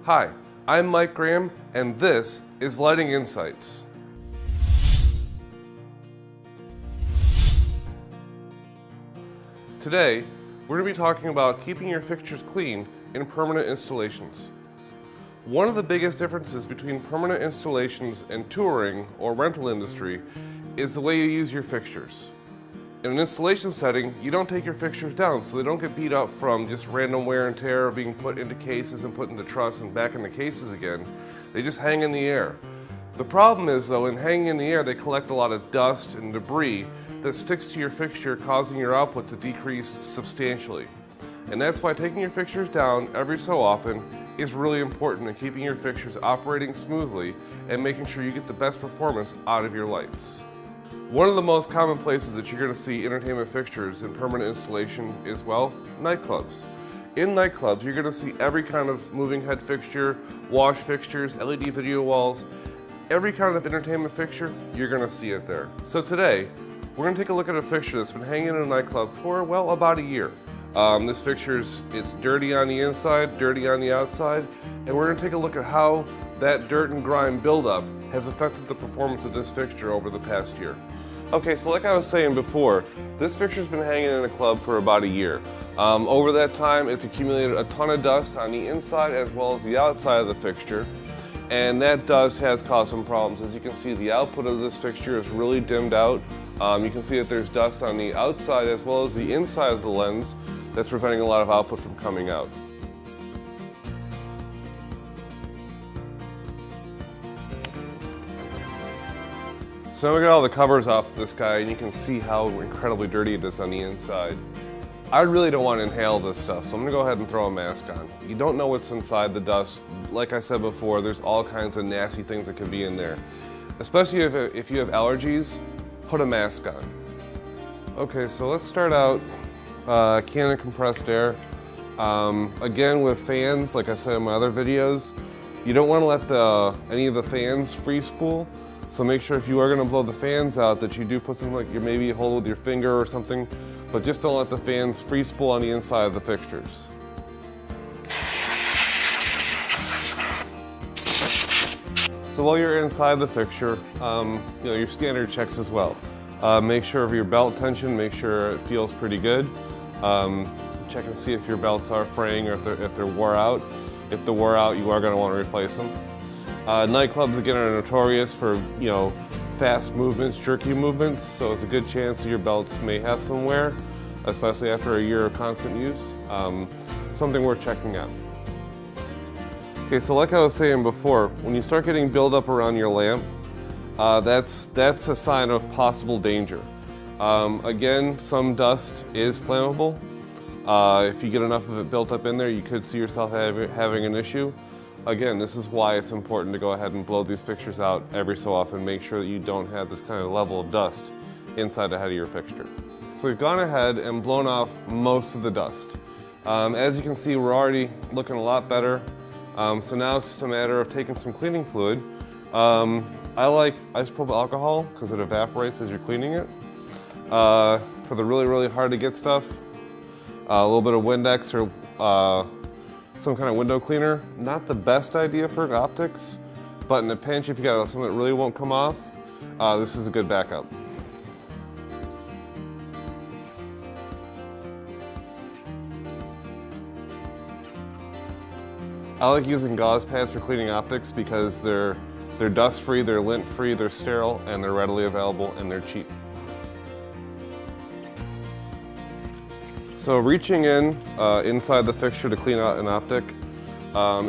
Hi, I'm Mike Graham, and this is Lighting Insights. Today, we're going to be talking about keeping your fixtures clean in permanent installations. One of the biggest differences between permanent installations and touring or rental industry is the way you use your fixtures. In an installation setting, you don't take your fixtures down so they don't get beat up from just random wear and tear of being put into cases and put into truss and back into cases again. They just hang in the air. The problem is though, in hanging in the air, they collect a lot of dust and debris that sticks to your fixture, causing your output to decrease substantially. And that's why taking your fixtures down every so often is really important in keeping your fixtures operating smoothly and making sure you get the best performance out of your lights. One of the most common places that you're going to see entertainment fixtures in permanent installation is, well, nightclubs. In nightclubs, you're going to see every kind of moving head fixture, wash fixtures, LED video walls, every kind of entertainment fixture, you're going to see it there. So today, we're going to take a look at a fixture that's been hanging in a nightclub for, well, about a year. This fixture's, it's dirty on the inside, dirty on the outside, and we're going to take a look at how that dirt and grime buildup has affected the performance of this fixture over the past year. Okay, so like I was saying before, this fixture's been hanging in a club for about a year. Over that time, it's accumulated a ton of dust on the inside as well as the outside of the fixture, and that dust has caused some problems. As you can see, the output of this fixture is really dimmed out. You can see that there's dust on the outside as well as the inside of the lens that's preventing a lot of output from coming out. So now we got all the covers off this guy, and you can see how incredibly dirty it is on the inside. I really don't want to inhale this stuff, so I'm gonna go ahead and throw a mask on. You don't know what's inside the dust. Like I said before, there's all kinds of nasty things that could be in there. Especially if you have allergies, put a mask on. Okay, so let's start out can of compressed air. Again, with fans, like I said in my other videos, you don't want to let any of the fans free spool. So make sure if you are going to blow the fans out that you do put something like maybe hold with your finger or something, but just don't let the fans free spool on the inside of the fixtures. So while you're inside the fixture, your standard checks as well. Make sure of your belt tension, make sure it feels pretty good. Check and see if your belts are fraying or if they're wore out. If they're wore out, you are going to want to replace them. Nightclubs again are notorious for fast movements, jerky movements, so there's a good chance that your belts may have some wear, especially after a year of constant use. Something worth checking out. Okay, so like I was saying before, when you start getting buildup around your lamp, that's a sign of possible danger. Again, some dust is flammable. If you get enough of it built up in there, you could see yourself having an issue. Again, this is why it's important to go ahead and blow these fixtures out every so often. Make sure that you don't have this kind of level of dust inside the head of your fixture. So we've gone ahead and blown off most of the dust. As you can see, we're already looking a lot better. So now it's just a matter of taking some cleaning fluid. I like isopropyl alcohol because it evaporates as you're cleaning it. For the really, really hard to get stuff, a little bit of Windex or some kind of window cleaner. Not the best idea for optics, but in a pinch, if you got something that really won't come off, this is a good backup. I like using gauze pads for cleaning optics because they're dust-free, they're lint-free, they're sterile, and they're readily available, and they're cheap. So reaching in inside the fixture to clean out an optic,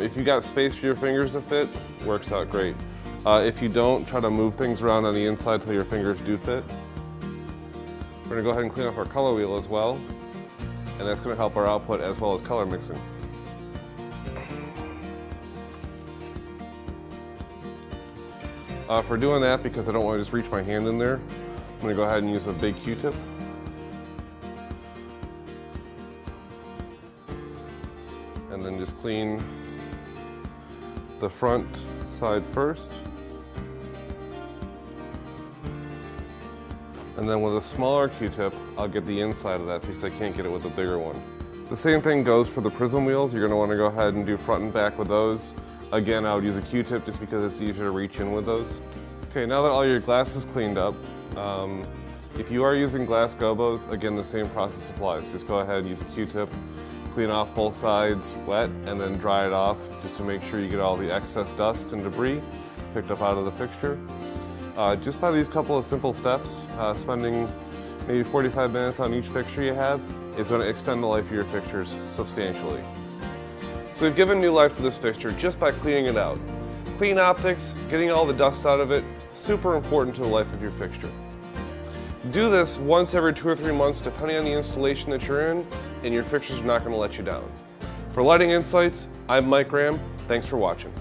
if you got space for your fingers to fit, works out great. If you don't, try to move things around on the inside till your fingers do fit. We're going to go ahead and clean up our color wheel as well, and that's going to help our output as well as color mixing. For doing that, because I don't want to just reach my hand in there, I'm going to go ahead and use a big Q-tip. And then just clean the front side first. And then with a smaller Q-tip, I'll get the inside of that because I can't get it with a bigger one. The same thing goes for the prism wheels. You're going to want to go ahead and do front and back with those. Again, I would use a Q-tip just because it's easier to reach in with those. Okay, now that all your glass is cleaned up, if you are using glass gobos, again, the same process applies. Just go ahead and use a Q-tip, clean off both sides wet, and then dry it off just to make sure you get all the excess dust and debris picked up out of the fixture. Just by these couple of simple steps, spending maybe 45 minutes on each fixture you have is going to extend the life of your fixtures substantially. So we've given new life to this fixture just by cleaning it out. Clean optics, getting all the dust out of it, super important to the life of your fixture. Do this once every 2 or 3 months depending on the installation that you're in, and your fixtures are not going to let you down. For Lighting Insights, I'm Mike Graham. Thanks for watching.